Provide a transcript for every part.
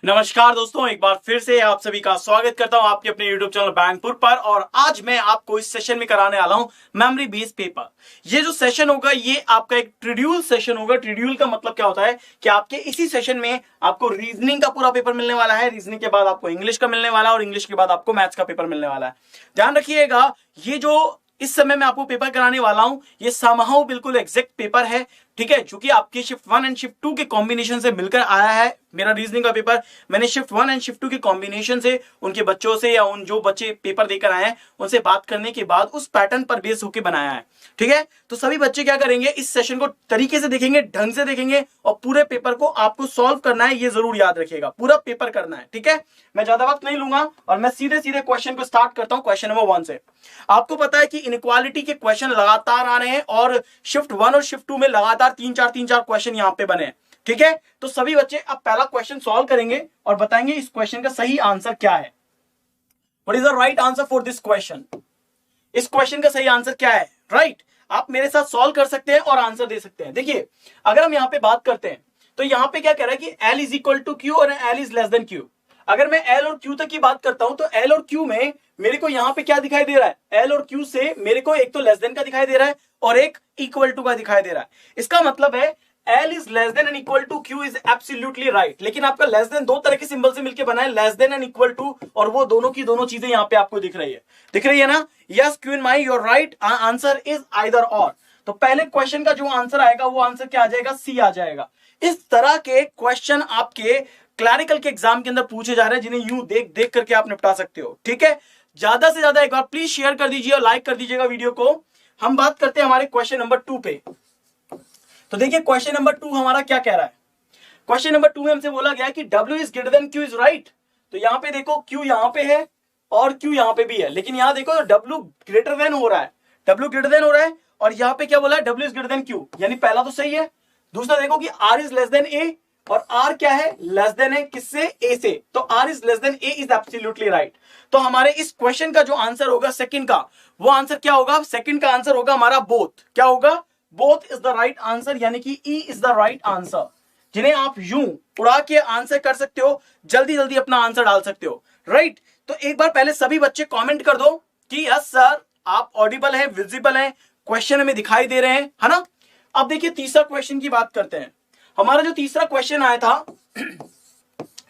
नमस्कार दोस्तों, एक बार फिर से आप सभी का स्वागत करता हूं आपके अपने YouTube चैनल बैंकपुर पर। और आज मैं आपको इस सेशन में कराने वाला हूं मेमोरी बेस्ड पेपर। ये जो सेशन होगा ये आपका एक ट्रिड्यूल सेशन होगा। ट्रिड्यूल का मतलब क्या होता है कि आपके इसी सेशन में आपको रीजनिंग का पूरा पेपर मिलने वाला है, रीजनिंग के बाद आपको इंग्लिश का मिलने वाला है और इंग्लिश के बाद आपको मैथ्स का पेपर मिलने वाला है। ध्यान रखिएगा, ये जो इस समय मैं आपको पेपर कराने वाला हूं ये समहाउ बिल्कुल एग्जैक्ट पेपर है, ठीक है, जो कि आपके शिफ्ट 1 एंड शिफ्ट 2 के कॉम्बिनेशन से मिलकर आया है। मेरा रीजनिंग का पेपर मैंने शिफ्ट 1 एंड शिफ्ट 2 के कॉम्बिनेशन से उनके बच्चों से या उन जो बच्चे पेपर देकर आए हैं उनसे बात करने के बाद उस पैटर्न पर बेस होकर बनाया है, ठीक है। तो सभी बच्चे क्या करेंगे, इस सेशन को तरीके से देखेंगे, ढंग से देखेंगे और पूरे पेपर को आपको सॉल्व करना है, ये जरूर याद रखिएगा, पूरा पेपर करना है, ठीक है। मैं ज्यादा वक्त नहीं लूंगा और मैं सीधे सीधे क्वेश्चन को स्टार्ट करता हूं। क्वेश्चन नंबर 1 से आपको पता है कि इनइक्वालिटी के क्वेश्चन लगातार आ रहे हैं और शिफ्ट 1 और शिफ्ट 2 में लगातार 3-4 क्वेश्चन यहां पे बने, ठीक है। तो सभी बच्चे अब पहला क्वेश्चन सॉल्व करेंगे और बताएंगे इस क्वेश्चन का सही आंसर क्या है। What is the right answer for this question? इस क्वेश्चन का सही आंसर क्या है? राइट, आप मेरे साथ सॉल्व कर सकते हैं और आंसर दे सकते हैं। देखिए, अगर हम यहां पे बात करते हैं तो यहां पे क्या कह रहा है कि L is equal to Q और L is less than Q। अगर मैं L और Q तक की बात करता हूं तो L और Q में मेरे को यहां पे क्या दिखाई दे रहा है? L और Q से मेरे को एक तो लेस देन का दिखाई दे रहा है और एक इक्वल टू का दिखाई दे रहा है। इसका मतलब है L is less than and equal to Q is absolutely right. लेकिन आपका लेस देन दो तरह के सिंबल से मिलकर बना है, less than and equal to, और वो दोनों की दोनों चीजें यहां पे आपको दिख रही है ना। Yes queen my, your right answer is either और। तो पहले क्वेश्चन का जो आंसर आएगा वो आंसर क्या आ जाएगा? सी आ जाएगा। इस तरह के क्वेश्चन आपके क्लैरिकल के एग्जाम के अंदर पूछे जा रहे हैं जिन्हें यूं देख देख करके आप निपटा सकते हो, ठीक है। ज्यादा से ज्यादा एक बार प्लीज शेयर कर दीजिए और लाइक कर दीजिएगा वीडियो को। हम बात करते हैं हमारे क्वेश्चन नंबर 2 पे। तो देखिए क्वेश्चन नंबर 2 हमारा क्या कह रहा है। क्वेश्चन नंबर 2 में हमसे बोला गया कि W is greater than Q is right. तो यहां पे देखो Q यहां पे है और Q यहां पे भी है, लेकिन यहां देखो W ग्रेटर देन हो रहा है, W ग्रेटर देन हो रहा है और यहां पे क्या बोला है? W is greater than Q, यानी पहला तो सही है। दूसरा देखो कि R is less then A और R क्या है? लेस देन है किससे? A से। तो R is less then A is absolutely right. तो हमारे इस क्वेश्चन का जो आंसर होगा सेकंड का, वो आंसर क्या होगा? सेकंड का आंसर होगा हमारा बोथ। क्या होगा? Both is the right answer, यानी कि E is the right answer, जिन्हें आप यूं उड़ा के आंसर कर सकते हो, जल्दी जल्दी अपना आंसर डाल सकते हो, राइट। तो एक बार पहले सभी बच्चे कमेंट कर दो कि यस सर आप ऑडिबल है, विजिबल है, क्वेश्चन हमें दिखाई दे रहे हैं, है ना। अब देखिए तीसरा क्वेश्चन की बात करते हैं। हमारा जो तीसरा क्वेश्चन आया था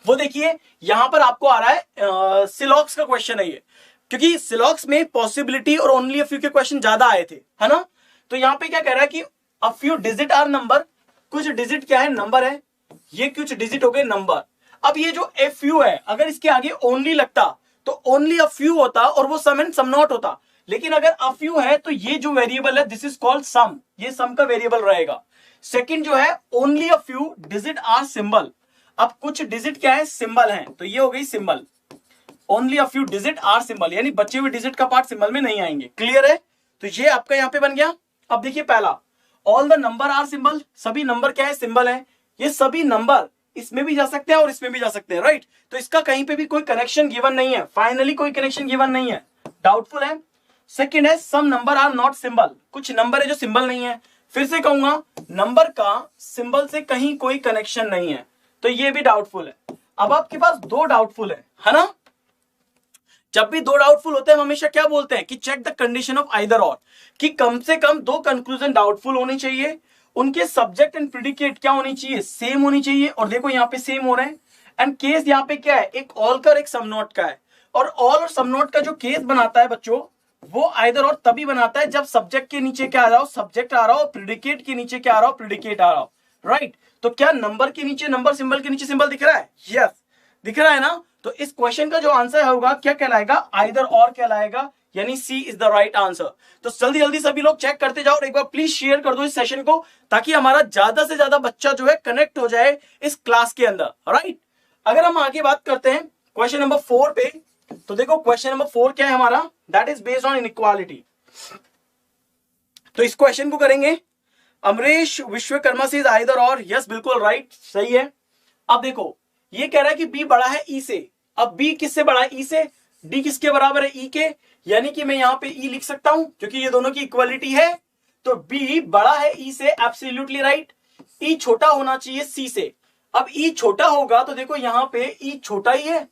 वो देखिए यहां पर आपको आ रहा है सिलॉक्स का क्वेश्चन है ये, क्योंकि सिलॉक्स में पॉसिबिलिटी और ओनली अ फ्यू के क्वेश्चन ज्यादा आए थे, है ना। तो यहां पे क्या कह रहा है कि a few digit are number, कुछ डिजिट क्या है? नंबर है, ये कुछ डिजिट हो गए नंबर। अब ये जो ए फ्यू है, अगर इसके आगे ओनली लगता तो ओनली अ फ्यू होता और वो सम एंड सम नॉट होता, लेकिन अगर अ फ्यू है तो ये जो वेरिएबल है दिस इज कॉल्ड सम, ये सम का वेरिएबल रहेगा। सेकंड जो है only a few digit are symbol. अब कुछ डिजिट क्या है? सिंबल है, तो ये हो गई symbol. Only a few digit are symbol, यानी बचे हुए डिजिट का पार्ट सिंबल में नहीं आएंगे। क्लियर है? तो ये आपका यहां पे बन गया। अब देखिए पहला, all the number are symbol, सभी नंबर क्या है? सिंबल है। ये सभी नंबर इसमें भी जा सकते हैं और इसमें भी जा सकते हैं, राइट। तो इसका कहीं पे भी कोई कनेक्शन गिवन नहीं है, फाइनली कोई कनेक्शन गिवन नहीं है, डाउटफुल है। सेकंड है सम नंबर आर नॉट सिंबल, कुछ नंबर है जो सिंबल नहीं है। फिर से कहूंगा नंबर का सिंबल से कहीं कोई कनेक्शन नहीं है, तो ये भी डाउटफुल है। अब आपके पास दो डाउटफुल है ना। जब भी दो डाउटफुल होते हैं हम हमेशा क्या बोलते हैं कि check the condition of either or, कि कम से कम दो कंक्लूजन डाउटफुल होनी चाहिए, उनके सब्जेक्ट एंड प्रिडिकेट क्या होनी चाहिए? सेम होनी चाहिए। और देखो यहां पे सेम हो रहे हैं। एंड केस यहां पे क्या है? एक ऑल का और एक सम नॉट का है। और ऑल और सम नॉट का जो केस बनाता है बच्चों, वो आइदर और तभी बनाता है जब सब्जेक्ट के नीचे क्या आ रहा हो? सब्जेक्ट आ रहा हो, प्रिडिकेट के नीचे क्या आ रहा हो? प्रिडिकेट आ रहा हो, राइट। तो क्या नंबर के नीचे नंबर, सिंबल के नीचे सिंबल दिख रहा है? यस दिख रहा है ना। तो इस क्वेश्चन का जो आंसर होगा क्या कहलाएगा? आइदर और कहलाएगा, यानी सी इज द राइट आंसर। तो जल्दी जल्दी सभी लोग चेक करते जाओ और एक बार प्लीज शेयर कर दो इस सेशन को, ताकि हमारा ज्यादा से ज्यादा बच्चा जो है कनेक्ट हो जाए इस क्लास के अंदर, राइट। अगर हम आगे बात करते हैं क्वेश्चन नंबर 4 पे, तो देखो क्वेश्चन नंबर 4 क्या है हमारा? That is based on inequality. तो इस क्वेश्चन को करेंगे। अमरीश विश्वकर्मा से आइदर और, यस बिल्कुल राइट, सही है। अब देखो ये कह रहा है कि बी बड़ा है ई से। अब बी किससे बड़ा है? ई से। डी किसके बराबर है? ई के। यानी कि मैं यहां पे ई लिख सकता हूं क्योंकि ये दोनों की इक्वलिटी है। तो बी बड़ा है ई से, एब्सोल्युटली राइट। ई छोटा होना चाहिए सी से। अब ई छोटा होगा तो देखो यहां पे ई छोटा ही है,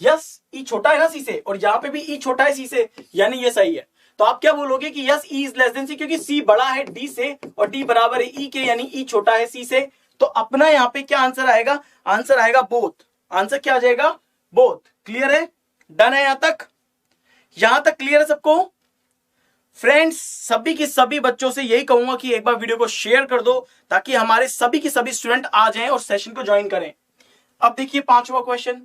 यस ई छोटा है ना सी से, और यहां पे भी ई छोटा है सी से, यानी ये सही है। तो आप क्या बोलोगे कि yes E is less than C, क्योंकि सी बड़ा है डी से और डी बराबर है ई के, यानी ई छोटा है सी से। तो अपना यहां पे क्या आंसर आएगा? आंसर आएगा बोथ। आंसर क्या आ जाएगा? बोथ। क्लियर है? डन है? यहां तक क्लियर है सबको? फ्रेंड्स, सभी के सभी बच्चों से यही कहूंगा कि एक बार वीडियो को शेयर कर दो ताकि हमारे सभी के सभी स्टूडेंट आ जाएं और सेशन को ज्वाइन करें। अब देखिए पांचवा क्वेश्चन।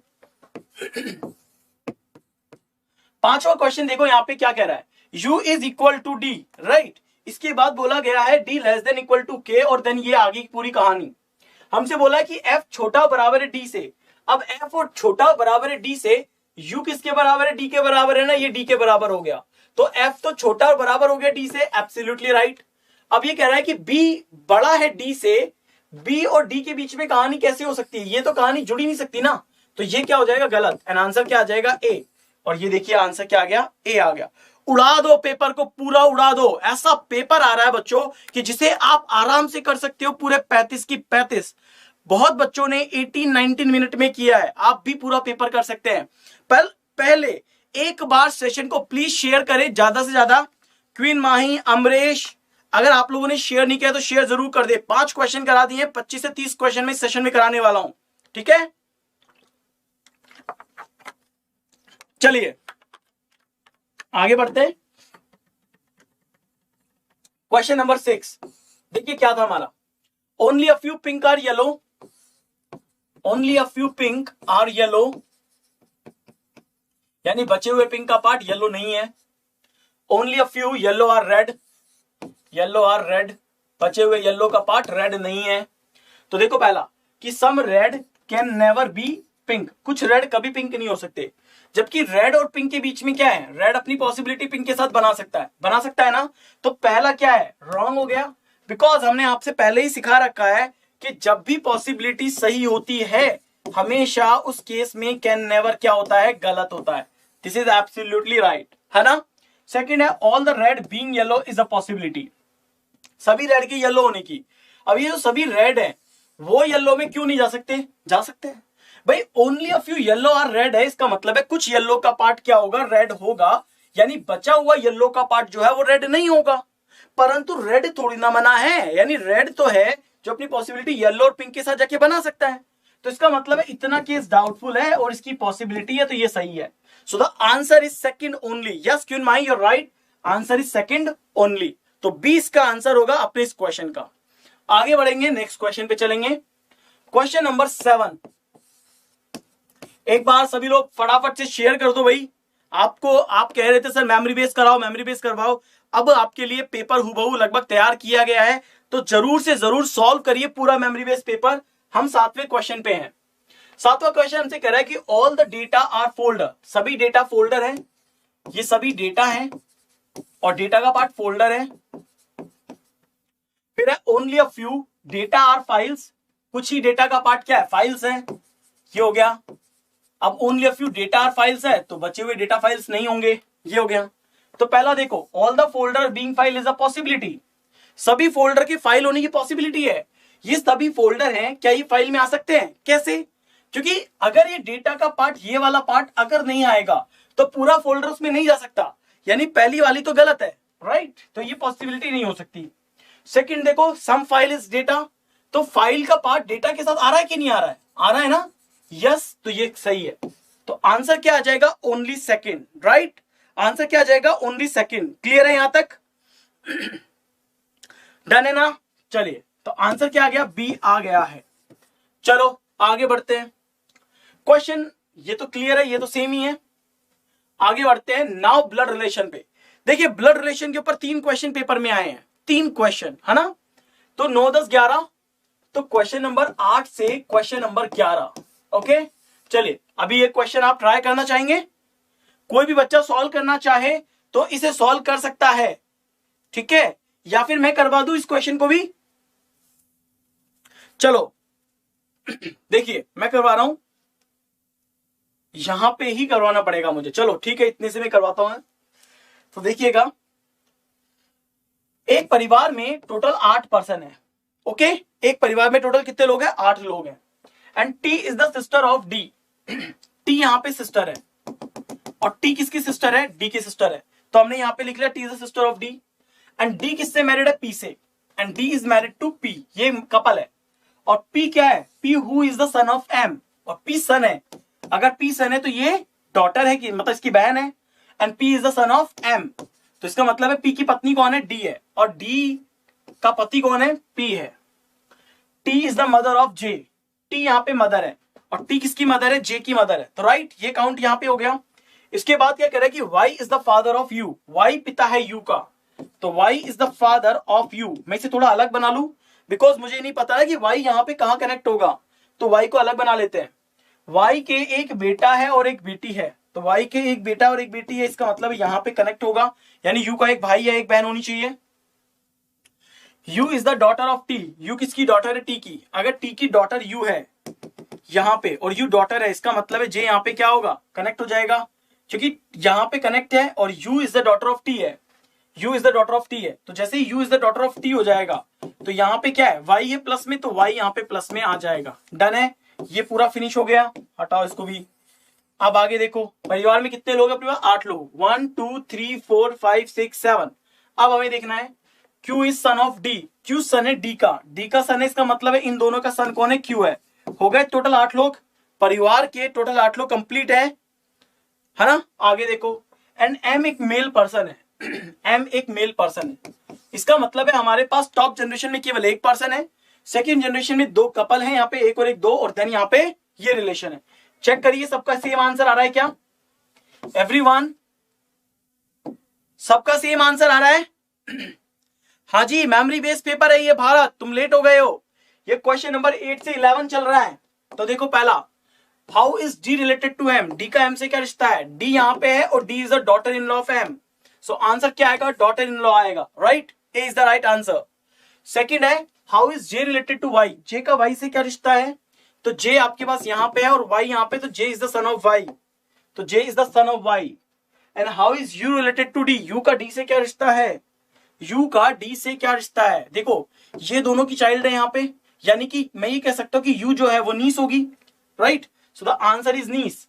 पांचवा क्वेश्चन देखो यहां पे क्या कह रहा है, u is equal to D, right. इसके बाद बोला गया है d less than equal to k, और देन ये आगे की पूरी कहानी। हमसे बोला है कि f छोटा बराबर है d से। अब f और छोटा बराबर है d से, u किसके बराबर है? d के बराबर है ना, ये d के बराबर हो गया। तो f तो छोटा और बराबर हो गया d से, एब्सोल्युटली राइट। अब ये कह रहा है कि b बड़ा है d से, b और d के बीच में कहानी कैसे हो सकती है? ये तो कहानी जुड़ी नहीं सकती ना, तो ये क्या हो जाएगा? गलत। एंड आंसर क्या आ जाएगा? a। और ये देखिए आंसर क्या आ गया? a आ गया। उड़ा दो पेपर को, पूरा उड़ा दो। ऐसा पेपर आ रहा है बच्चों कि जिसे आप आराम से कर सकते हो पूरे 35 की 35। बहुत बच्चों ने 18-19 मिनट में किया है, आप भी पूरा पेपर कर सकते हैं। पहले एक बार सेशन को प्लीज शेयर करें ज्यादा से ज्यादा। क्वीन माही, अमरेश, अगर आप लोगों ने शेयर नहीं किया तो शेयर जरूर कर दे। 5 क्वेश्चन करा दिए, 25 से 30 क्वेश्चन में सेशन में कराने वाला हूं, ठीक है? चलिए आगे बढ़ते हैं। क्वेश्चन नंबर 6 देखिए क्या था हमारा। Only a few pink are yellow, only a few pink are yellow, यानी बचे हुए पिंक का पार्ट येलो नहीं है। Only a few yellow are red, yellow are red, बचे हुए येलो का पार्ट रेड नहीं है। तो देखो पहला कि some red can never be pink, कुछ रेड कभी पिंक नहीं हो सकते। जबकि रेड और पिंक के बीच में क्या है? रेड अपनी पॉसिबिलिटी पिंक के साथ बना सकता है ना। तो पहला क्या है? रॉन्ग हो गया, बिकॉज हमने आपसे पहले ही सिखा रखा है कि जब भी पॉसिबिलिटी सही होती है हमेशा उस केस में कैन नेवर क्या होता है? गलत होता है। दिस इज एब्सोल्युटली राइट, है ना। सेकेंड है all the red being yellow is a possibility, सभी रेड के येलो होने की। अब ये जो सभी रेड है वो येलो में क्यों नहीं जा सकते? जा सकते हैं भाई। Only a few yellow are red है, इसका मतलब है कुछ येलो का पार्ट क्या होगा? रेड होगा, यानी बचा हुआ येलो का पार्ट जो है वो रेड नहीं होगा। परंतु रेड थोड़ी ना मना है, यानी रेड तो है जो अपनी पॉसिबिलिटी येलो और पिंक के साथ जाके बना सकता है। तो इसका मतलब है इतना केस डाउटफुल है और इसकी पॉसिबिलिटी है, तो ये सही है। So the answer is second only. Yes queen माई, you are right, answer is second only. तो 20 का आंसर होगा अपने इस क्वेश्चन का। आगे बढ़ेंगे, नेक्स्ट क्वेश्चन पे चलेंगे। Question number 7। एक बार सभी लोग फटाफट से शेयर कर दो भाई। आप कह रहे थे सर मेमोरी बेस कराओ, मेमोरी बेस करवाओ। अब आपके लिए पेपर हुबहू लगभग तैयार किया गया है, तो जरूर से जरूर सॉल्व करिए पूरा मेमोरी बेस पेपर। हम 7वें क्वेश्चन पे हैं। 7वां क्वेश्चन हमसे कह रहा है कि all the data are folder, सभी डेटा फोल्डर है। ये सभी डेटा है और डेटा का पार्ट फोल्डर है। फिर है only a few data are files, कुछ ही डेटा का पार्ट क्या है? फाइल्स है, ये हो गया। अब only a few data are files है तो बचे हुए डेटा फाइल्स नहीं होंगे, ये हो गया। तो पहला देखो all the folder being file is a possibility, सभी फोल्डर की फाइल होने की पॉसिबिलिटी है। ये सभी फोल्डर हैं, क्या ये फाइल में आ सकते हैं? कैसे? क्योंकि अगर ये डेटा का पार्ट, ये वाला पार्ट अगर नहीं आएगा तो पूरा फोल्डर उसमें नहीं जा सकता, यानी पहली वाली तो गलत है, राइट। तो ये पॉसिबिलिटी नहीं हो सकती। सेकंड देखो सम फाइल इज डेटा, तो फाइल का पार्ट डेटा के साथ आ रहा है कि नहीं आ रहा है? आ रहा है ना, यस। तो ये सही है। तो आंसर क्या आ जाएगा? Only second, right. आंसर क्या आ जाएगा? Only second. क्लियर है यहां तक? डन है ना। चलिए तो आंसर क्या आ गया? बी आ गया है। चलो आगे बढ़ते हैं। क्वेश्चन ये तो क्लियर है, ये तो सेम ही है। आगे बढ़ते हैं नाउ ब्लड रिलेशन पे। देखिए ब्लड रिलेशन के ऊपर 3 क्वेश्चन पेपर में आए हैं, 3 क्वेश्चन, है ना। तो 9, 10, 11, तो क्वेश्चन नंबर 8 से क्वेश्चन नंबर 11। ओके चलिए अभी ये क्वेश्चन आप ट्राई करना चाहेंगे? कोई भी बच्चा सॉल्व करना चाहे तो इसे सॉल्व कर सकता है, ठीक है, या फिर मैं करवा दूं इस क्वेश्चन को भी? चलो देखिए मैं करवा रहा हूं। यहां पे ही करवाना पड़ेगा मुझे। चलो ठीक है, इतने से मैं करवाता हूं। तो देखिएगा, एक परिवार में टोटल 8 पर्सन है। ओके, एक परिवार में टोटल कितने लोग हैं? 8 लोग हैं। And T is the sister of D. T यहां पे सिस्टर है, और टी किसकी सिस्टर है? डी की सिस्टर है। तो हमने यहां पे लिख लिया T is the sister of D. And D किससे मैरिड है? पी से। And D is married to P, ये कपल है। और पी क्या है? P who is the son of M, और पी सन है। अगर पी सन है तो ये डॉटर है, कि मतलब इसकी बहन है। And P is the son of M, तो इसका मतलब है पी की पत्नी कौन है? डी है, और डी का पति कौन है? पी है। T is the mother of J. T यहाँ पे मदर है, और टी किसकी मदर है? जे की मदर है। तो राइट, ये काउंट यहाँ पे हो गया। इसके बाद क्या कह रहा है कि Y is the father of U. Y पिता है यू का, तो Y is the father of U. मैं इसे थोड़ा अलग बना लू, बिकॉज मुझे नहीं पता है कि वाई यहाँ पे कहां कनेक्ट होगा, तो वाई को अलग बना लेते हैं। वाई के एक बेटा है और एक बेटी है, तो वाई के एक बेटा और एक बेटी है, इसका मतलब यहां पे कनेक्ट होगा, यानी यू का एक भाई या एक बहन होनी चाहिए। You is the daughter of T. You किसकी डॉटर है? टी की। अगर टी की डॉटर यू है यहां पे, और यू डॉटर है, इसका मतलब है जे यहां पे क्या होगा? कनेक्ट हो जाएगा, क्योंकि यहां पे कनेक्ट है और U is the daughter of T है। U is the daughter of T है, तो जैसे ही U is the daughter of T हो जाएगा, तो यहां पे क्या है? वाई है प्लस में, तो वाई यहां पे प्लस में आ जाएगा। डन है, ये पूरा फिनिश हो गया। हटाओ इसको भी। अब आगे देखो, परिवार में कितने लोग हैं? अपने पास 8 लोग। 1 2 3 4 5 6 7। अब हमें देखना है Q is son of D। Q सन है D का। D का सन है, इसका मतलब है इन दोनों का सन कौन है? Q है। हो गए टोटल 8 लोग। परिवार के टोटल 8 लोग कंप्लीट है ना? आगे देखो, एंड M एक मेल पर्सन है। M एक मेल पर्सन है, इसका मतलब है हमारे पास टॉप जनरेशन में केवल एक पर्सन है। सेकेंड जनरेशन में 2 कपल हैं, यहाँ पे एक और एक 2, और देन यहाँ पे ये रिलेशन है। चेक करिए सबका सेम आंसर आ रहा है क्या? एवरीवन, सबका सेम आंसर आ रहा है? हाँ जी, मेमोरी बेस्ड पेपर है ये भारत, तुम लेट हो गए हो। ये क्वेश्चन नंबर 8 से 11 चल रहा है। तो देखो पहला, how is D related to M. D का एम से क्या रिश्ता है? डी यहां पे है और D is the daughter in law of M, so answer क्या आएगा? डॉटर इन लॉ आएगा। Right, A is the right answer. Second है, how is J related to Y. J का वाई से क्या रिश्ता है? तो जे आपके पास यहां पे है और वाई यहां पे, तो J is the son of Y, तो J is the son of Y. And how is U related to D. U का डी से क्या रिश्ता है? यू का डी से क्या रिश्ता है? देखो, ये दोनों की चाइल्ड है यहां पे, यानी कि मैं ये कह सकता हूं कि यू जो है वो नीस होगी। Right, so the answer is niece.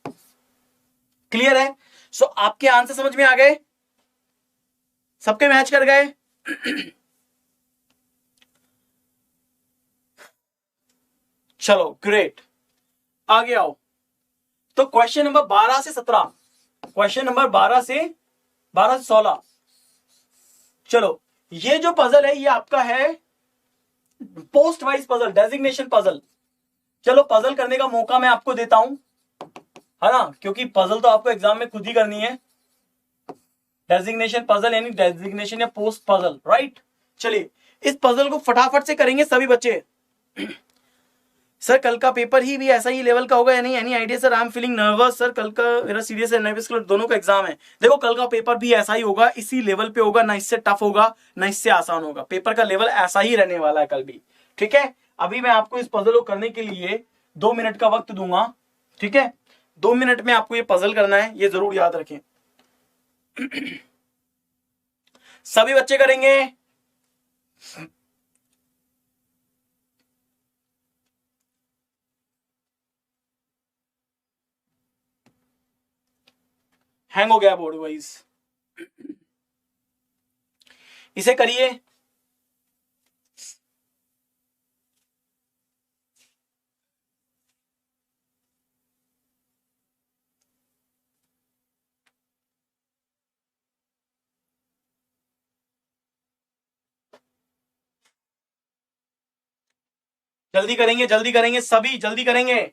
Clear है? सो आपके आंसर समझ में आ गए? सबके मैच कर गए? चलो ग्रेट, आगे आओ। तो क्वेश्चन नंबर 12 से 17, क्वेश्चन नंबर 12 से 16। चलो, ये जो पजल है ये आपका है post wise puzzle, designation puzzle. चलो पजल करने का मौका मैं आपको देता हूं, है ना, क्योंकि पजल तो आपको एग्जाम में खुद ही करनी है। डेजिग्नेशन पजल यानी डेजिग्नेशन या पोस्ट पजल। राइट, चलिए इस पजल को फटाफट से करेंगे सभी बच्चे। सर कल का पेपर ही भी ऐसा ही लेवल का होगा या नहीं? Any idea sir? I am feeling nervous sir, कल का मेरा सीरियस है, नर्वस दोनों का एग्जाम है। देखो कल का पेपर भी ऐसा ही होगा, इसी लेवल पे होगा, ना इससे टफ होगा ना इससे आसान होगा। पेपर का लेवल ऐसा ही रहने वाला है कल भी। ठीक है, अभी मैं आपको इस पजल को करने के लिए 2 मिनट का वक्त दूंगा। ठीक है, 2 मिनट में आपको ये पजल करना है, ये जरूर याद रखें। सभी बच्चे करेंगे? हैंग हो गया बोर्ड वाइज, इसे करिए। जल्दी करेंगे, जल्दी करेंगे, सभी जल्दी करेंगे।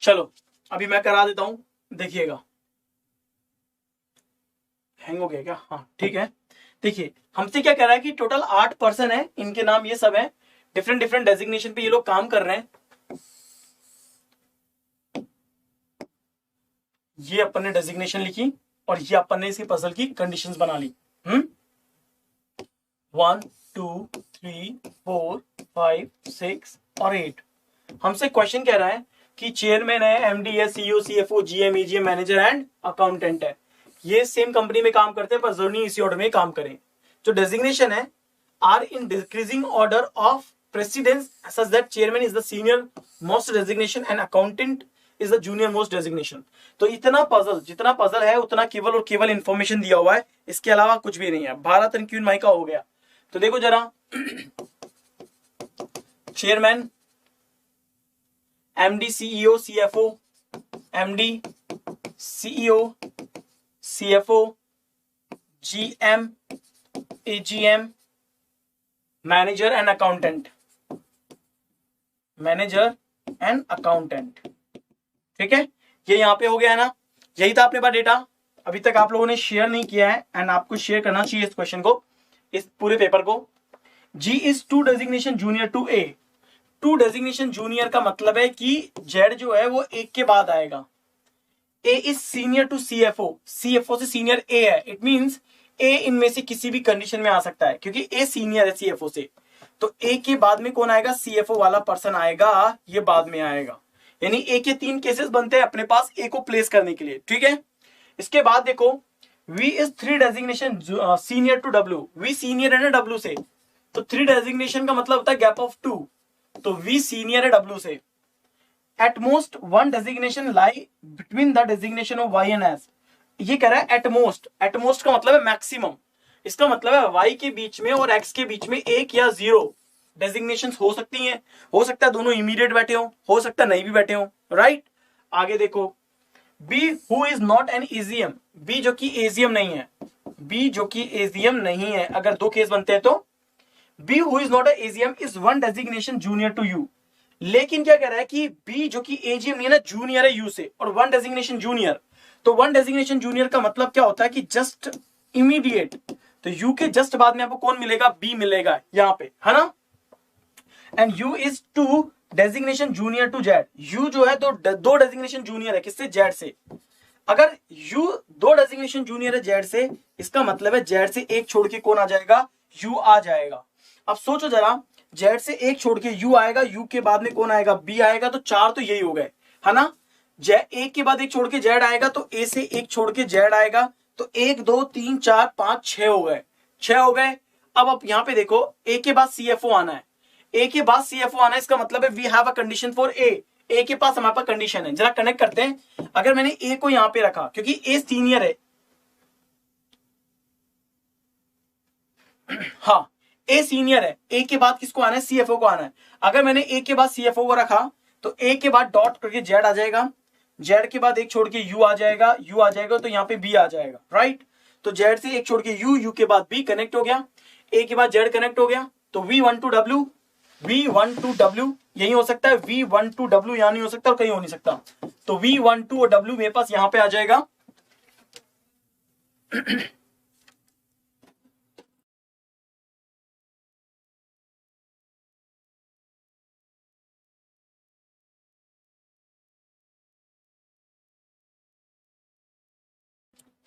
चलो अभी मैं करा देता हूं, देखिएगा। हैंग हो गया क्या? हाँ ठीक है। देखिए हमसे क्या कह रहा है कि टोटल 8 पर्सन है, इनके नाम ये सब है, डिफरेंट डिफरेंट डेजिग्नेशन पे ये लोग काम कर रहे हैं। ये अपन ने डेजिग्नेशन लिखी और ये अपन ने इसकी पजल की कंडीशंस बना ली। 1 2 3 4 5 6 और 8। हमसे क्वेश्चन कह रहा है कि चेयरमैन है, एमडी है, CEO, CFO, GM, EGM, manager and accountant है। ये सेम कंपनी में काम करते हैं पर जरूरी इसी ऑर्डर में काम करें। जो डेजिग्नेशन है are in decreasing order of precedence such that chairman is the senior most designation and accountant is the junior most designation. तो इतना पजल, जितना पजल है उतना केवल और केवल इंफॉर्मेशन दिया हुआ है, इसके अलावा कुछ भी नहीं है। भारत एंड क्वीन माइका हो गया। तो देखो जरा, chairman, MD, CEO, CFO, MD, CEO, CFO, GM, AGM, manager and accountant, manager and accountant. ठीक है, ये यहां पे हो गया है ना। यही था अपने पास डेटा, अभी तक आप लोगों ने शेयर नहीं किया है एंड आपको शेयर करना चाहिए इस क्वेश्चन को, इस पूरे पेपर को। G is 2 designation junior to A. 2 designation junior का मतलब है कि जेड जो है वो एक के बाद आएगा। A is senior to CFO, CFO से सीनियर ए है। इट मींस ए इनमें से किसी भी कंडीशन में आ सकता है क्योंकि ए सीनियर है सीएफओ से। तो ए के बाद में कौन आएगा? सीएफओ वाला पर्सन आएगा, ये बाद में आएगा। यानी ए के 3 केसेस बनते हैं अपने पास ए को प्लेस करने के लिए। ठीक है, इसके बाद देखो, V is 3 designation senior to W. V senior है ना डब्ल्यू से, तो 3 डेजिग्नेशन का मतलब होता है गैप ऑफ 2। तो वी सीनियर है डब्ल्यू से। At most 1 designation lie between the designation of Y and S. ये कह रहा है एट मोस्ट। एट मोस्ट का मतलब है मैक्सिमम। इसका मतलब है वाई के बीच में और एक्स के बीच में 1 या 0 डेजिग्नेशन हो सकती हैं। हो सकता है दोनों इमीडिएट बैठे हो सकता है नहीं भी बैठे हो। राइट, आगे देखो, B who is not an AGM. B जो कि एजीएम नहीं है, बी जो कि एजीएम नहीं है, अगर 2 केस बनते हैं तो B who is not AGM is 1 designation junior to U. लेकिन क्या कह रहा है कि बी जो कि एजीएम नहीं है ना, जूनियर है यू से, और 1 डेजिग्नेशन जूनियर। तो 1 डेजिग्नेशन जूनियर का मतलब क्या होता है कि जस्ट इमीडिएट। तो यू के जस्ट बाद में आपको कौन मिलेगा? बी मिलेगा यहां पे, है ना। And U is 2 designation junior to Z. U जो है तो 2 डेजिग्नेशन जूनियर है, किससे? जेड से। अगर यू 2 डेजिग्नेशन जूनियर है जेड से, इसका मतलब है जेड से 1 छोड़ के कौन आ जाएगा? यू आ जाएगा। अब सोचो जरा, जेड से 1 छोड़ के यू आएगा, यू के बाद में कौन आएगा? बी आएगा। तो 4 तो यही हो गए, है ना। एक के बाद 1 छोड़ के जेड आएगा, तो ए से 1 छोड़ के जेड आएगा। तो 1 2 3 4 5 6 हो गए, 6 हो गए। अब आप यहां पे देखो, ए के बाद सीएफओ आना है, ए के बाद सीएफओ आना है। इसका मतलब है we have a condition for A. A के पास हमारे पास कंडीशन है। जरा कनेक्ट करते हैं। अगर मैंने ए को यहां पे रखा क्योंकि ए सीनियर है, हाँ ए सीनियर है, ए के बाद किसको आना है? सीएफओ को आना है। अगर मैंने ए के बाद सीएफओ को रखा तो ए के बाद डॉट करके जेड आ जाएगा, जेड के बाद 1 छोड़ के यू आ जाएगा, यू आ जाएगा तो यहाँ पे बी आ जाएगा। राइट, तो जेड से 1 छोड़ के यू, यू के बाद बी कनेक्ट हो गया, ए के बाद जेड कनेक्ट हो गया। तो V1 to W, V1 to W यही हो सकता है, V1 to W यहां नहीं हो सकता और कहीं हो नहीं सकता। तो V1 to W मेरे पास यहां पे आ जाएगा।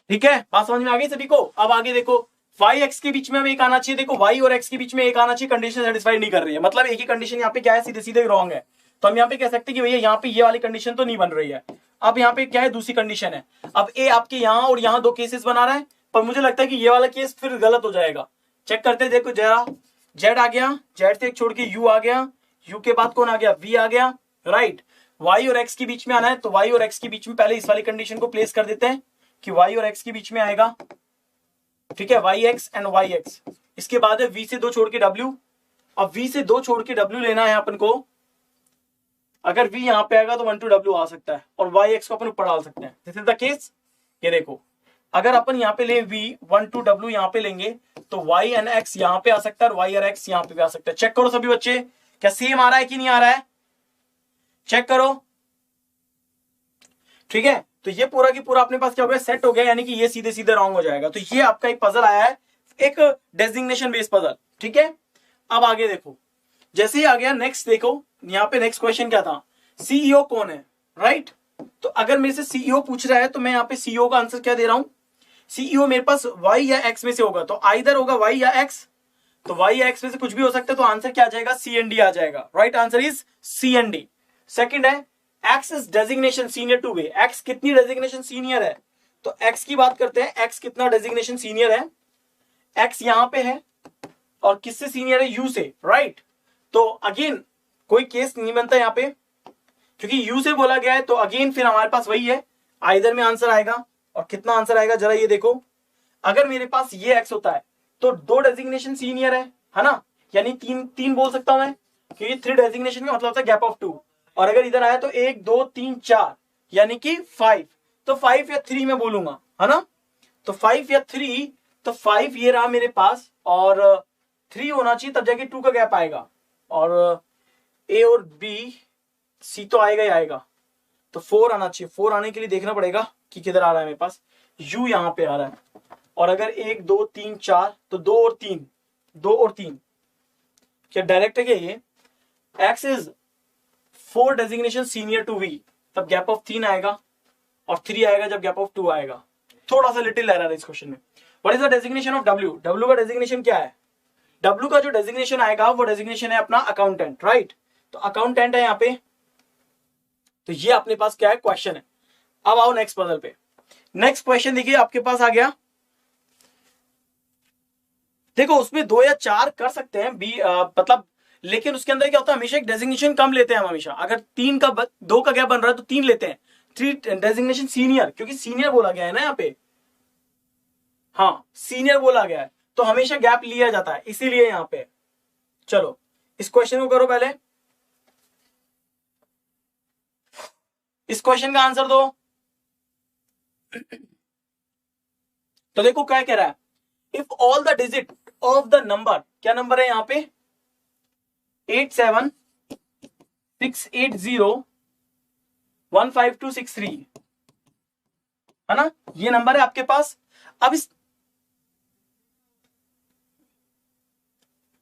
ठीक है, बात समझ में आ गई सभी को। अब आगे देखो, वाई एक्स के बीच में अब एक आना चाहिए। देखो वाई और एक्स के बीच में एक आना चाहिए, कंडीशन सेटिस्फाइड नहीं कर रही है, मतलब एक ही कंडीशन यहाँ पे क्या है? सीधे सीधे रॉन्ग है। तो हम यहाँ पे कह सकते हैं कि भैया यहाँ पे ये वाली कंडीशन तो नहीं बन रही है। अब यहाँ पे क्या है? दूसरी कंडीशन है। अब ए आपके यहाँ और यहाँ 2 केसेस बना रहा है, पर मुझे लगता है कि ये वाला केस फिर गलत हो जाएगा। चेक करते हैं, देखो जरा, जेड आ गया, जेड से 1 छोड़ के यू आ गया, यू के बाद कौन आ गया? वी आ गया। राइट, वाई और एक्स के बीच में आना है, तो वाई और एक्स के बीच में पहले इस वाली कंडीशन को प्लेस कर देते हैं कि y और x के बीच में आएगा। ठीक है, Y X and Y X. इसके बाद है v से 2 छोड़ के w। अब v से 2 छोड़ के w लेना है अपन को। अगर v यहां पे आएगा तो 1 to w आ सकता है और वाई एक्स को अपन ऊपर डाल सकते हैं। This is the case. ये देखो, अगर अपन यहां पे ले v 1 to w यहां पे लेंगे तो y एंड x यहां पे आ सकता है और y और x यहां पे भी आ सकता है। चेक करो सभी बच्चे, क्या सेम आ रहा है कि नहीं आ रहा है? चेक करो, ठीक है, तो ये पूरा की पूरा अपने पास क्या हो गया, सेट हो गया, यानी कि ये सीधे सीधे रॉन्ग हो जाएगा। तो ये आपका एक पजल आया है, एक डेजिग्नेशन बेस्ड पजल। ठीक है, अब आगे देखो, जैसे ही आ गया नेक्स्ट, देखो यहाँ पे नेक्स्ट क्वेश्चन क्या था, सीईओ कौन है, राइट। तो अगर मेरे से सीईओ पूछ रहा है तो मैं यहाँ पे सीईओ का आंसर क्या दे रहा हूं, सीईओ मेरे पास वाई या एक्स में से होगा, तो आइदर होगा वाई या एक्स, तो वाई या एक्स में से कुछ भी हो सकता है, तो आंसर क्या आ जाएगा, सी एन डी आ जाएगा। Right answer is C N D. Second है X is designation senior to way, X कितनी डेजिग्नेशन सीनियर है, तो एक्स की बात करते हैं, एक्स कितना डेजिग्नेशन सीनियर है, एक्स यहां पे है और किससे सीनियर है, यू से, राइट। तो अगेन कोई केस नहीं बनता यहां पे, क्योंकि यू से बोला गया है, तो अगेन फिर हमारे पास वही है, आइदर में आंसर आएगा। और कितना आंसर आएगा जरा ये देखो, अगर मेरे पास ये एक्स होता है तो 2 डेजिग्नेशन सीनियर है ना, यानी तीन बोल सकता हूं मैं, क्योंकि 3 डेजिग्नेशन का मतलब होता है गैप ऑफ 2, और अगर इधर आया तो 1 2 3 4 यानी कि 5, तो 5 या 3 में बोलूंगा, है ना। तो 5 या 3, तो 5 ये रहा मेरे पास, और 3 होना चाहिए, तब जाके 2 का गैप आएगा, और ए और बी सी तो आएगा ही आएगा, तो 4 आना चाहिए। 4 आने के लिए देखना पड़ेगा कि किधर आ रहा है मेरे पास, यू यहां पे आ रहा है, और अगर 1 2 3 4, तो 2 और 3, 2 और 3 क्या डायरेक्ट है क्या ये, X is 4 designation senior to V, तब गैप ऑफ 3 आएगा, और 3 आएगा जब गैप ऑफ 2 आएगा। थोड़ा सा लिटिल एरर है इस क्वेश्चन में। What is the designation of W, W का डेजिग्नेशन क्या है, डब्ल्यू का जो डेजिग्नेशन आएगा वो डेजिग्नेशन है अपना अकाउंटेंट, राइट। तो अकाउंटेंट है यहाँ पे, तो ये अपने पास क्या है, क्वेश्चन है। अब आओ नेक्स्ट पजल पे, नेक्स्ट क्वेश्चन देखिए आपके पास आ गया, देखो उसमें 2 या 4 कर सकते हैं मतलब, लेकिन उसके अंदर क्या होता है, हमेशा एक डेजिग्नेशन कम लेते हैं हम हमेशा, अगर 2 का गैप बन रहा है तो 3 लेते हैं, 3 डेजिग्नेशन सीनियर, क्योंकि सीनियर बोला गया है ना यहाँ पे, हाँ सीनियर बोला गया है, तो हमेशा गैप लिया जाता है, इसीलिए यहाँ पे। चलो इस क्वेश्चन को करो पहले, इस क्वेश्चन का आंसर दो। तो देखो क्या कह रहा है, if all the digit of the number, क्या नंबर है यहां पे, 8768015263, है ना, ये नंबर है आपके पास। अब इस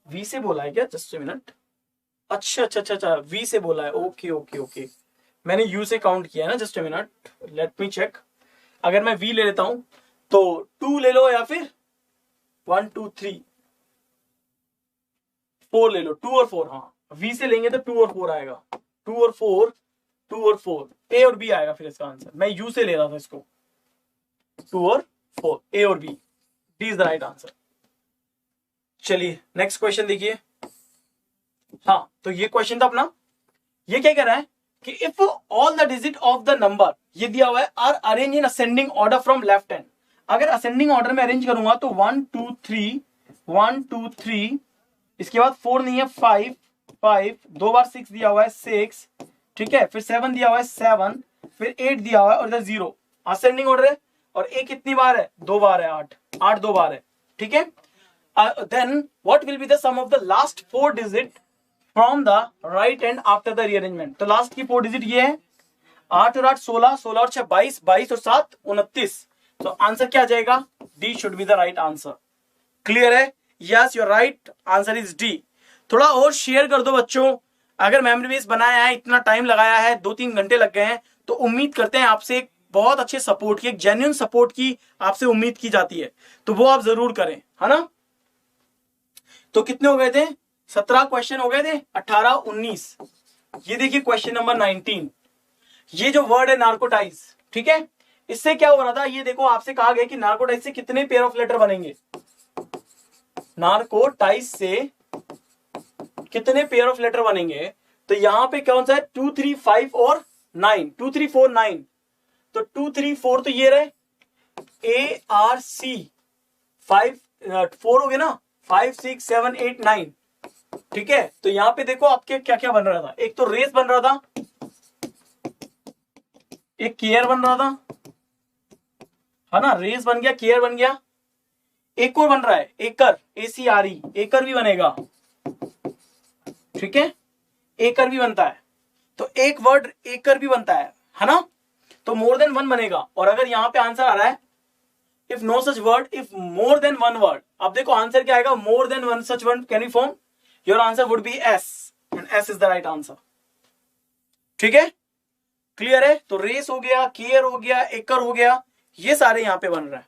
वी से बोला है क्या, जस्ट ए मिनट, अच्छा अच्छा अच्छा अच्छा, वी से बोला है, ओके ओके ओके, मैंने यू से काउंट किया है ना, just a minute, let me check. अगर मैं वी ले लेता हूं तो 2 ले लो, या फिर 1 2 3 4 ले लो, 2 और 4, हाँ वी से लेंगे तो 2 और 4 आएगा, 2 और 4, 2 और 4, ए और बी आएगा फिर इसका आंसर, मैं यू से ले रहा था इसको, 2 और 4, ए और B, D is the right answer. चलिए नेक्स्ट क्वेश्चन देखिए, हाँ तो ये क्वेश्चन था अपना, ये क्या कह रहा है कि if all the digit of the number, ये दिया हुआ है, are arrange in ascending order from left hand, अगर असेंडिंग ऑर्डर में अरेंज करूंगा तो 1 2 3 1 2 3, इसके बाद 4 नहीं है, 5 5, 2 बार 6 दिया हुआ है 6, ठीक है, फिर 7 दिया हुआ है 7, फिर 8 दिया हुआ है, और इधर 0, असेंडिंग ऑर्डर है, और ए कितनी बार है, 2 बार है, 8 8 2 बार है, ठीक है। Then what will be the sum of the last 4 digit from the right hand after the rearrangement, तो लास्ट की 4 डिजिट ये है, 8 और 8 16, 16 और 6 22, 22 और 7 29, तो आंसर क्या आ जाएगा, D should be the right answer. Clear है, yes your right answer is D. थोड़ा और शेयर कर दो बच्चों, अगर मेमोरी बेस बनाया है, इतना टाइम लगाया है, 2-3 घंटे लग गए हैं, तो उम्मीद करते हैं आपसे एक बहुत अच्छे सपोर्ट की, एक जेन्युइन सपोर्ट की आपसे उम्मीद की जाती है, तो वो आप जरूर करें, है ना। तो कितने हो गए थे, 17 क्वेश्चन हो गए थे, 18 19, ये देखिए क्वेश्चन नंबर 19, ये जो वर्ड है नार्कोटाइज, ठीक है, इससे क्या हो रहा था, ये देखो आपसे कहा गया कि नार्कोटाइज से कितने पेयर ऑफ लेटर बनेंगे, नार्कोटाइज से कितने पेयर ऑफ लेटर बनेंगे, तो यहां पे कौन सा है, 2 3 5 और 9, 2 3 4 9, तो 2 3 4 तो ये रहे, ए आर सी, 5 4 हो गए ना, 5 6 7 8 9, ठीक है। तो यहां पे देखो आपके क्या क्या बन रहा था, एक तो रेस बन रहा था, एक केयर बन रहा था, है ना, रेस बन गया, केयर बन गया, एक और बन रहा है एकर, ACRE, एकर भी बनेगा, ठीक है, एकर भी बनता है, तो एक वर्ड एकर भी बनता है ना। तो मोर देन वन बनेगा। और अगर यहां पे आंसर आ रहा है if no such word, if more than one word, अब देखो आंसर क्या आएगा, more than one such word can be form, your answer would be S, and S is the right answer. ठीक है, क्लियर है। तो रेस हो गया, केयर हो गया, एकर हो गया, ये सारे यहां पे बन रहे हैं।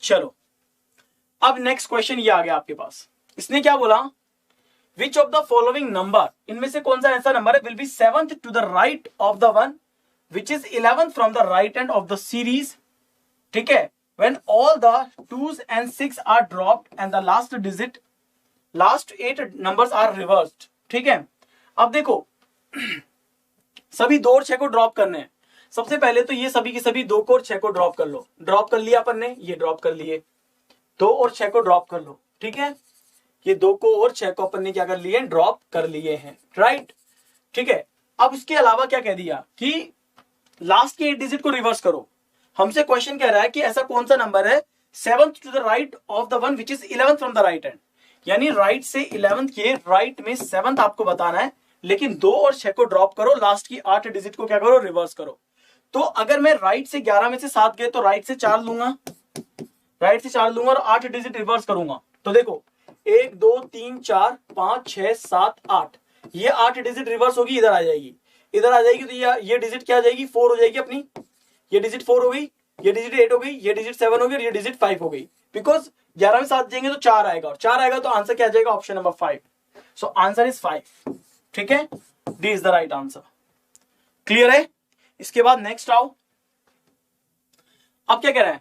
चलो अब नेक्स्ट क्वेश्चन ये आ गया आपके पास। इसने क्या बोला, which of the following number, इनमें से कौन सा ऐसा नंबर है, will be seventh to the right of the one which is 11th from the right end of the series. ठीक है, when all the 2s and 6 are dropped and the last 8 numbers are reversed। ठीक है, अब देखो सभी 2 और 6 को drop करने हैं। सबसे पहले तो ये सभी के सभी 2 को और 6 को ड्रॉप कर लो। ड्रॉप कर लिया अपन ने, ये ड्रॉप कर लिए, 2 और 6 को ड्रॉप कर लो। ठीक है, ये 2 को और 6 को अपन ने क्या कर लिए, ड्रॉप कर लिए हैं, राइट। ठीक है, अब इसके अलावा क्या कह दिया कि लास्ट के 8 डिजिट को रिवर्स करो। हमसे क्वेश्चन कह रहा है कि ऐसा कौन सा नंबर है 7th to the right of the one which is 11th from the right end, यानी राइट से 11th के राइट में 7th आपको बताना है, लेकिन 2 और 6 को ड्रॉप करो, लास्ट की 8 डिजिट को क्या करो, रिवर्स करो। तो अगर मैं राइट से 11 में से 7 गए तो राइट से 4 लूंगा, राइट से 4 लूंगा और 8 डिजिट रिवर्स करूंगा। तो देखो 1 2 3 4 5 6 7 8, ये 8 डिजिट रिवर्स होगी, इधर आ जाएगी, इधर आ जाएगी, तो ये डिजिट क्या आ जाएगी, 4 हो जाएगी अपनी, ये डिजिट 4 हो गई, ये डिजिट 8 हो गई, ये डिजिट 7 हो गई और ये डिजिट 5 हो गई। बिकॉज 11 में 7 जाएंगे तो 4 आएगा, और 4 आएगा तो आंसर क्या आ जाएगा, option number 5। So answer is 5। ठीक है, D is the right answer. Clear है। इसके बाद नेक्स्ट आओ, अब क्या कह रहा है,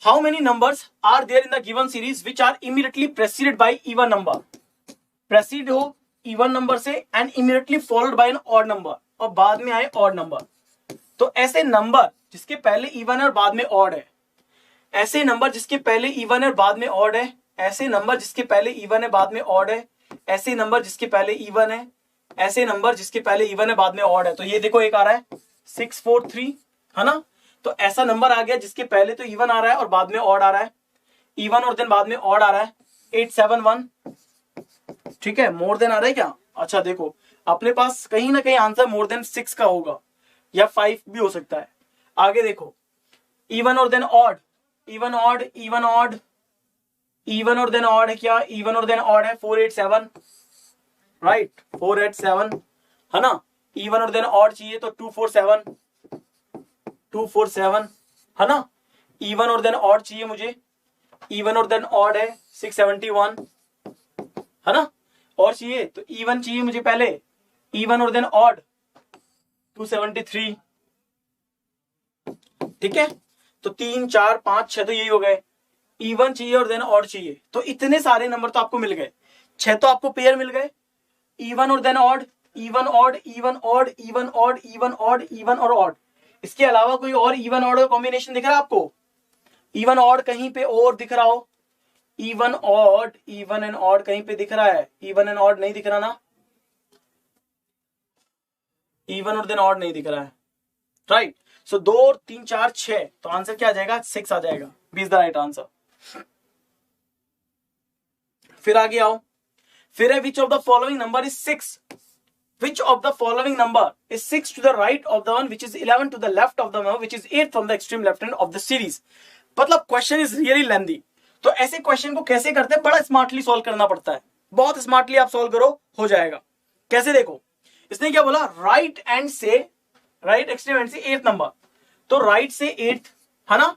how many numbers are there in the given series which are immediately preceded by even number. Precede हो इवन नंबर से and immediately followed by an odd number, और बाद में आए ऑड नंबर। तो ऐसे नंबर जिसके पहले इवन है और बाद में ऑड है, ऐसे नंबर जिसके पहले इवन है और बाद में ऑड है, ऐसे नंबर जिसके पहले इवन है बाद में ऑड है, ऐसे नंबर जिसके पहले इवन है, ऐसे नंबर जिसके पहले इवन है बाद में ऑड है। तो ये देखो एक आ रहा है 643, है ना, तो ऐसा नंबर आ गया जिसके पहले तो इवन आ रहा है और बाद में ऑड आ रहा है, इवन और देन बाद में ऑड आ रहा है, 871। ठीक है, मोर देन आ रहा है क्या, अच्छा देखो अपने पास कहीं ना कहीं आंसर मोर देन 6 का होगा या 5 भी हो सकता है। आगे देखो इवन और then odd, even odd, even odd, even और देन ऑड है क्या, इवन और देन ऑड है 487, राइट 487, है ना। इवन और देन ऑड चाहिए तो 247, 247, है ना। इवन और देन ऑड चाहिए मुझे, इवन और देन ऑड है 671, है ना। और चाहिए तो इवन चाहिए मुझे पहले, इवन और देन ऑड 273। ठीक है, तो 3 4 5 6 तो यही हो गए, इवन चाहिए और देन ऑड चाहिए, तो इतने सारे नंबर तो आपको मिल गए। 6 तो आपको पेयर मिल गए, इवन और then odd, even odd, even odd, even odd, even odd, even और ऑड। इसके अलावा कोई और इवन ऑड का कॉम्बिनेशन दिख रहा है आपको, इवन ऑड कहीं पे और दिख रहा हो, even odd, even and odd कहीं पे दिख रहा है, इवन एंड ऑड नहीं दिख रहा ना, इवन और देन ऑड नहीं दिख रहा है, राइट। सो 2 और 3 4 6, तो आंसर क्या आ जाएगा, 6 आ जाएगा, B is the right answer. फिर आगे आओ, फिर है which of the following number is 6, which of the following number is 6 to the right of the one which is 11 to the left of the one which is 8 from the extreme left hand of the series। मतलब question is really lengthy. तो ऐसे question को कैसे करते हैं, बड़ा smartly solve करना पड़ता है, बहुत स्मार्टली आप सॉल्व करो हो जाएगा। कैसे देखो, इसने क्या बोला, राइट एंड से, राइट एक्सट्रीम एंड से 8th नंबर, तो राइट से 8th, है ना।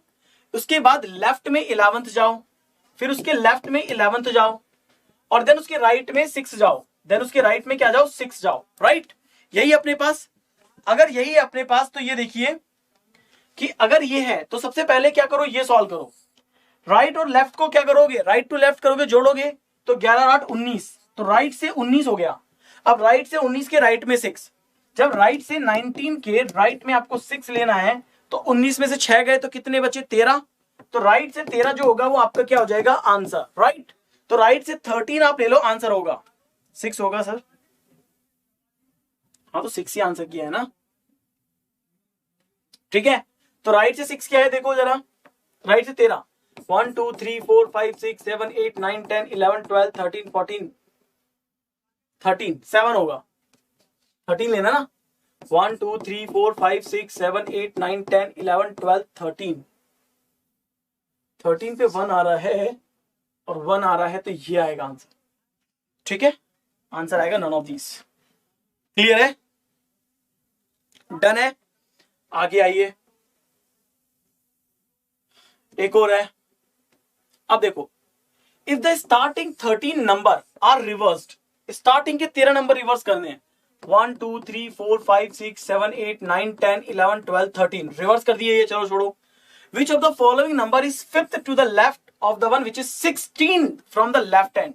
उसके बाद लेफ्ट में 11th जाओ, फिर उसके लेफ्ट में 11th जाओ, और देन उसके राइट में 6 जाओ, देन उसके राइट में क्या जाओ, 6 जाओ, राइट। यही अपने पास, अगर यही है अपने पास तो ये देखिए कि अगर ये है तो सबसे पहले क्या करो, ये सॉल्व करो। राइट और लेफ्ट को क्या करोगे, राइट टू लेफ्ट करोगे, जोड़ोगे तो 11 8 19, तो राइट से 19 हो गया। अब राइट से 19 के राइट में 6, जब राइट से 19 के राइट में आपको 6 लेना है तो 19 में से 6 गए तो कितने बचे, 13। तो राइट से 13 जो होगा वो आपका क्या हो जाएगा, आंसर, राइट। तो राइट से 13 आप ले लो, आंसर होगा 6 होगा सर, हाँ तो 6 ही आंसर किया है ना, ठीक है। तो राइट से 6 क्या है, देखो जरा, राइट से 13, 1 2 3 4 5 6 7 8 9 10 11 12 13 14 13, 7 होगा, 13 लेना ना। 1 2 3 4 5 6 7 8 9 10 11 12 13 13 पे 1 आ रहा है और 1 आ रहा है, तो ये आएगा आंसर। ठीक है, आंसर आएगा नन ऑफ दीज। क्लियर है, डन है। आगे आइए, एक और है। अब देखो, if the starting 13 number are reversed, starting के 13 नंबर रिवर्स करने हैं। 1 2 3 4 5 6 7 8 9 10 11 12 13 रिवर्स कर दिए ये, चलो छोड़ो। Which of the following number is fifth to the left of the one which is 16 from the left hand.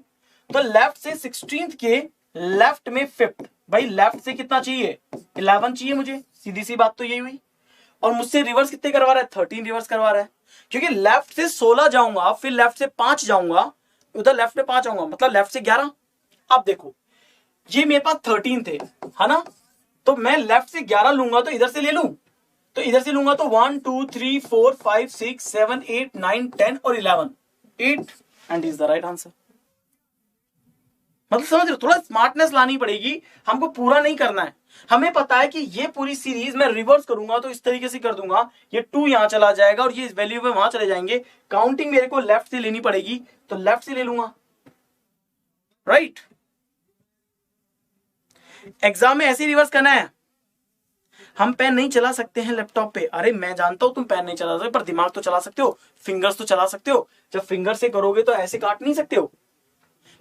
तो लेफ्ट से 16 के लेफ्ट में फिफ्थ, भाई लेफ्ट से कितना चाहिए, 11 चाहिए मुझे, सीधी सी बात तो यही हुई। और मुझसे रिवर्स कितने करवा रहा है, 13 रिवर्स करवा रहा है, क्योंकि लेफ्ट से 16 जाऊंगा, फिर लेफ्ट से 5 जाऊंगा, उधर लेफ्ट में 5 आऊंगा, मतलब लेफ्ट से 11। अब देखो, ये मेरे पास 13 थे, है ना, तो मैं लेफ्ट से 11 लूंगा तो इधर से ले लूं, तो इधर से लूंगा तो 1 2 3 4 5 6 7 8 9 10 और 11, 8 and is the right answer. मतलब समझ रहे हो, थोड़ा स्मार्टनेस लानी पड़ेगी, हमको पूरा नहीं करना है। हमें पता है कि ये पूरी सीरीज मैं रिवर्स करूंगा तो इस तरीके से कर दूंगा, ये 2 यहां चला जाएगा और ये वैल्यू में वहां चले जाएंगे। काउंटिंग मेरे को लेफ्ट से लेनी पड़ेगी, तो लेफ्ट से ले लूंगा, राइट। एग्जाम में ऐसे रिवर्स करना है। हम पेन नहीं चला सकते हैं लैपटॉप पे, अरे मैं जानता हूं तुम पेन नहीं चला सकते, पर दिमाग तो चला सकते हो, फिंगर्स तो चला सकते हो। जब फिंगर से करोगे तो ऐसे काट नहीं सकते हो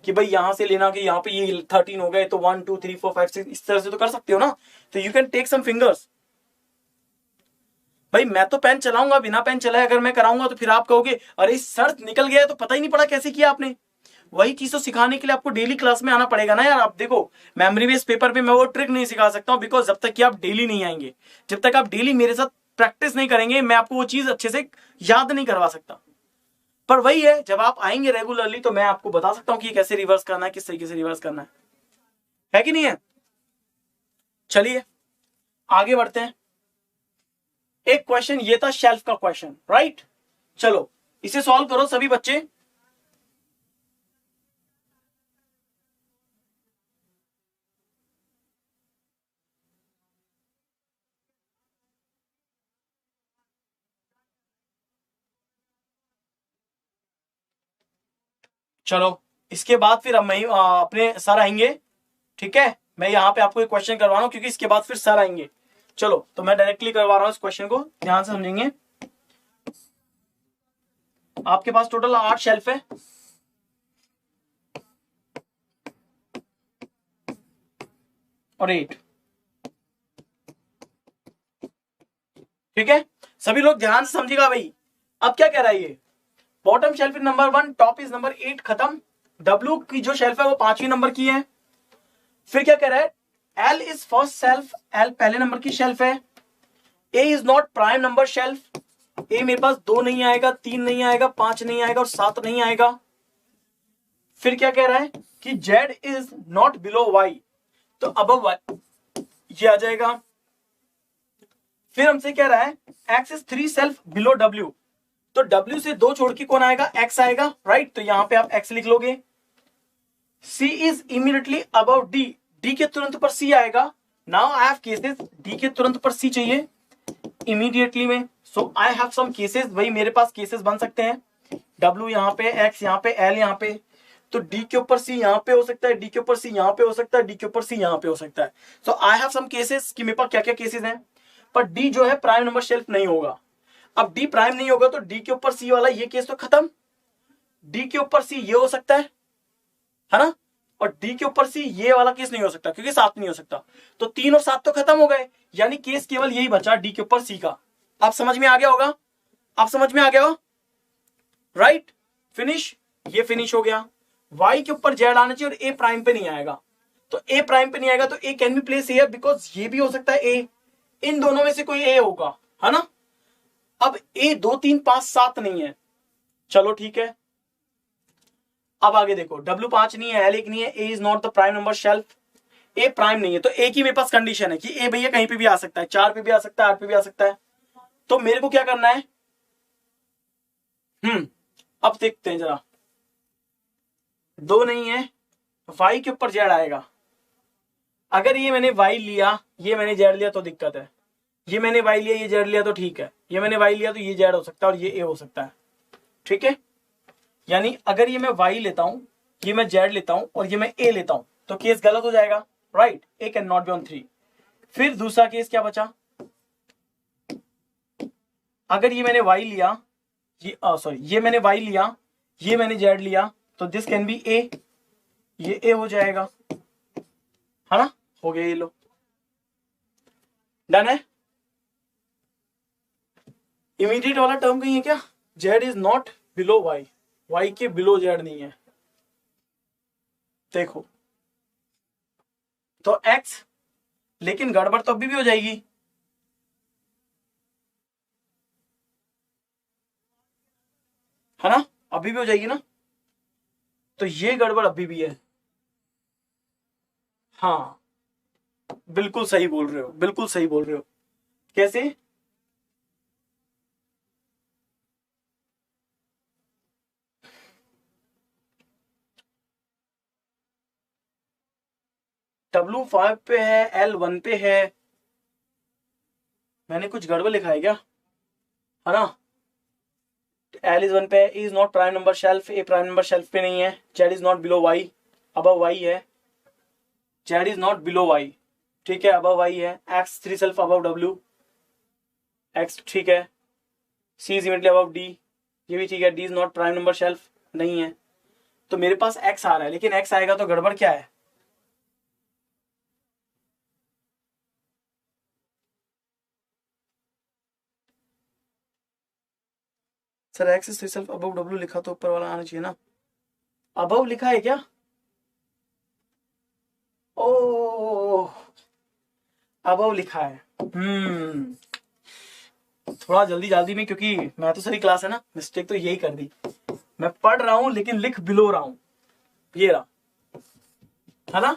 कि भाई यहां से लेना कि यहां पे ये 13 हो गए तो 1 2 3 4 5 6 इस तरह से तो कर सकते हो ना, तो you can take some fingers. भाई मैं तो पेन चलाऊंगा, बिना पेन चलाए अगर मैं कराऊंगा तो फिर आप कहोगे अरे सर निकल गया तो पता ही नहीं पड़ा कैसे किया आपने। वही चीज तो सिखाने के लिए आपको डेली क्लास में आना पड़ेगा ना यार। आप देखो, मेमोरी बेस्ड पेपर पे मैं वो ट्रिक नहीं सिखा सकता हूं, बिकॉज जब तक कि आप डेली नहीं आएंगे, जब तक आप डेली मेरे साथ प्रैक्टिस नहीं करेंगे, मैं आपको वो चीज अच्छे से याद नहीं करवा सकता। पर वही है, जब आप आएंगे रेगुलरली तो मैं आपको बता सकता हूं कि कैसे रिवर्स करना है, किस तरीके से रिवर्स करना है कि नहीं है। चलिए आगे बढ़ते हैं। एक क्वेश्चन ये था शेल्फ का क्वेश्चन, राइट। चलो इसे सॉल्व करो सभी बच्चे। चलो इसके बाद फिर हम अपने सर आएंगे, ठीक है। मैं यहाँ पे आपको एक क्वेश्चन करवा रहा हूं क्योंकि इसके बाद फिर सर आएंगे। चलो तो मैं डायरेक्टली करवा रहा हूं इस क्वेश्चन को, ध्यान से समझेंगे। आपके पास टोटल 8 शेल्फ है, और 8, ठीक है। सभी लोग ध्यान से समझिएगा भाई। अब क्या कह रहा है ये, bottom shelf is number 1, top is number 8, खत्म। डब्ल्यू की जो शेल्फ है वो 5वीं नंबर की है। फिर क्या कह रहा है, L is first shelf, L पहले नंबर की शेल्फ है। A is not prime number shelf, A मेरे पास 2 नहीं आएगा, 3 नहीं आएगा, 5 नहीं आएगा और 7 नहीं आएगा। फिर क्या कह रहा है कि Z is not below Y, तो अबव वाई ये आ जाएगा। फिर हमसे कह रहा है X is 3 shelf below W, तो डब्ल्यू से 2 छोड़ के कौन आएगा, एक्स आएगा, राइट। तो यहां पे आप एक्स लिख लोगे। C is immediately above D, D के तुरंत ऊपर सी आएगा। Now I have cases, D के तुरंत ऊपर सी चाहिए इमीडिएटली में, सो आई हैव सम केसेस। भाई मेरे पास केसेस बन सकते हैं, डब्ल्यू यहाँ पे, एक्स यहाँ पे, एल यहाँ पे, तो डी के ऊपर सी यहाँ पे हो सकता है, डी के ऊपर सी यहाँ पे हो सकता है, डी के ऊपर सी यहाँ पे हो सकता है। सो आई हैव सम केसेस कि मेरे पास क्या क्या केसेस हैं। पर डी जो है प्राइम नंबर शेल्फ नहीं होगा। अब डी प्राइम नहीं होगा तो डी के ऊपर सी वाला ये केस तो खत्म। डी के ऊपर सी ये हो सकता है ना, और डी के ऊपर सी ये वाला केस नहीं हो सकता क्योंकि 7 नहीं हो सकता। तो 3 और 7 तो खत्म हो गए, यानी केस केवल यही बचा डी के ऊपर सी का। आप समझ में आ गया होगा, आप समझ में आ गया हो, राइट। फिनिश, ये फिनिश हो गया। वाई के ऊपर जेड आना चाहिए और ए प्राइम पे नहीं आएगा, तो ए प्राइम पे नहीं आएगा तो A can be place here because ये भी हो सकता है ए, इन दोनों में से कोई ए होगा, है ना। अब ए 2 3 5 7 नहीं है, चलो ठीक है। अब आगे देखो, डब्ल्यू 5 नहीं है, एल 1 नहीं है, A is not the prime number shelf, A prime नहीं है, तो ए की मेरे पास कंडीशन है कि ए भैया कहीं पे भी आ सकता है, 4 पे भी आ सकता है, 8 पे भी आ सकता है। तो मेरे को क्या करना है, अब देखते हैं जरा। 2 नहीं है, वाई के ऊपर जेड आएगा, अगर ये मैंने y लिया, ये मैंने z लिया तो दिक्कत है, ये मैंने y लिया, ये z लिया तो ठीक है, ये मैंने y लिया तो ये z हो सकता है और ये a हो सकता है, ठीक है। यानी अगर ये मैं y लेता हूं, ये मैं z लेता हूं और ये मैं a लेता हूं तो केस गलत हो जाएगा, right. a can not be on 3। फिर दूसरा केस क्या बचा, अगर ये मैंने y लिया, ये सॉरी ये मैंने y लिया, ये मैंने z लिया तो दिस कैन बी a, ये a हो जाएगा, है ना। हो गया, ये लो, डन है। इमीडिएट वाला टर्म कहीं है क्या, z is not below y, y के बिलो z नहीं है, देखो तो x, लेकिन गड़बड़ तो अभी भी हो जाएगी, है ना, अभी भी हो जाएगी ना, तो ये गड़बड़ अभी भी है। हाँ बिल्कुल सही बोल रहे हो, बिल्कुल सही बोल रहे हो। कैसे, W5 पे है, L1 पे है, मैंने कुछ गड़बड़ लिखा है क्या, है ना। L इज 1 पे, E is not prime number shelf, A prime number shelf पे नहीं है, Z is not below Y, above Y है, Z is not below Y, ठीक है, अबव Y है, X 3 self above W, X ठीक है, C is immediately above D, ये भी ठीक है, D is not prime number shelf नहीं है, तो मेरे पास X आ रहा है, लेकिन X आएगा तो गड़बड़ क्या है, sir X is 3 self above W लिखा तो ऊपर वाला आना चाहिए ना, अबव लिखा है क्या, ओ अबव लिखा है, थोड़ा जल्दी जल्दी में, क्योंकि मैं तो सही क्लास है ना, मिस्टेक तो यही कर दी, मैं पढ़ रहा हूं लेकिन लिख बिलो रहा हूं, ये रहा, है ना,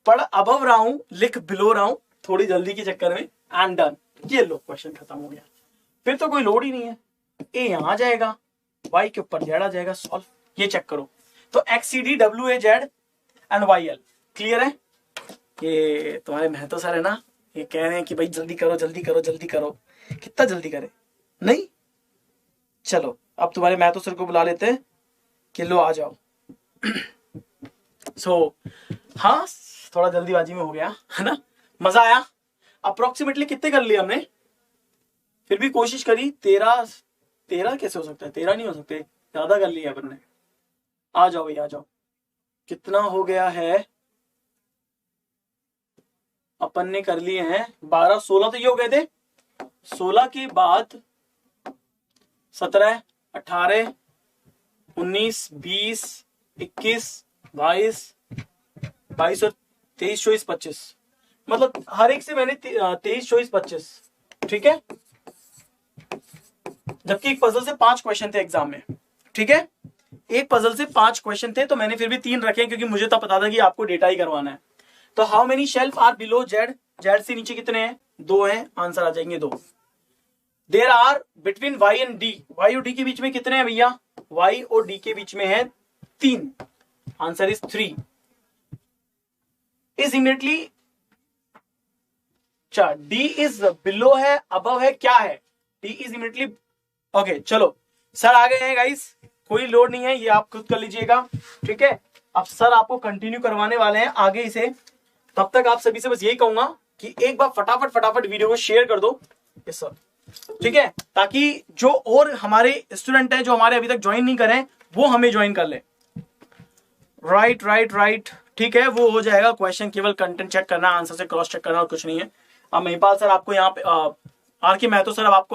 पढ़ अबव रहा हूं लिख बिलो रहा हूं, थोड़ी जल्दी के चक्कर में, एंड डन, ये लो क्वेश्चन खत्म हो गया, फिर तो कोई लोड ही नहीं है, ए यहां आ जाएगा, वाई के ऊपर जेड आ जाएगा, सॉल्व, ये चेक करो, तो XCD WA Z and YL clear है। ये तुम्हारे महतो सर है ना, ये कह रहे हैं कि भाई जल्दी करो जल्दी करो जल्दी करो, कितना जल्दी करे, नहीं चलो अब तुम्हारे महतो सर को बुला लेते हैं कि लो आ जाओ। हाँ थोड़ा जल्दीबाजी में हो गया, है ना, मजा आया। अप्रोक्सीमेटली कितने कर लिए हमने, फिर भी कोशिश करी, 13 कैसे हो सकता है, 13 नहीं हो सकते, ज्यादा कर लिया अपन ने, आ जाओ भाई आ जाओ, कितना हो गया है, अपन ने कर लिए हैं 12, 16 तो ये हो गए थे, 16 के बाद 17, 18, 19, 20, 21, 22 और 23, 24, 25, मतलब हर एक से मैंने 23, 24, 25, ठीक है, जबकि एक पजल से 5 क्वेश्चन थे एग्जाम में, ठीक है, एक पजल से 5 क्वेश्चन थे, तो मैंने फिर भी 3 रखे क्योंकि मुझे तो पता था कि आपको डेटा ही करवाना है। तो how many shelf are below Z, Z से नीचे कितने हैं, 2 हैं, आंसर आ जाएंगे 2। There are between y and d, y और d के बीच में कितने हैं भैया, y और d के बीच में है 3, आंसर इज 3। इज इमीडिएटली, अच्छा d इज बिलो है, अबव है, क्या है, d इज इमीडिएटली, ओके चलो सर आ गए हैं गाइस, कोई लोड नहीं है, ये आप खुद कर लीजिएगा, ठीक है। अब सर आपको कंटिन्यू करवाने वाले हैं आगे इसे, तब तक आप सभी से बस यही कहूंगा कि एक बार फटाफट वीडियो को शेयर कर दो, यस सर, ठीक है, ताकि जो और हमारे स्टूडेंट हैं जो हमारे अभी तक ज्वाइन नहीं करें वो हमें ज्वाइन कर ले, राइट, ठीक है, वो हो जाएगा, क्वेश्चन केवल कंटेंट चेक करना, आंसर से क्रॉस चेक करना और कुछ नहीं है। अब महिपाल सर आपको यहाँ पे आर के महतो सर अब आपको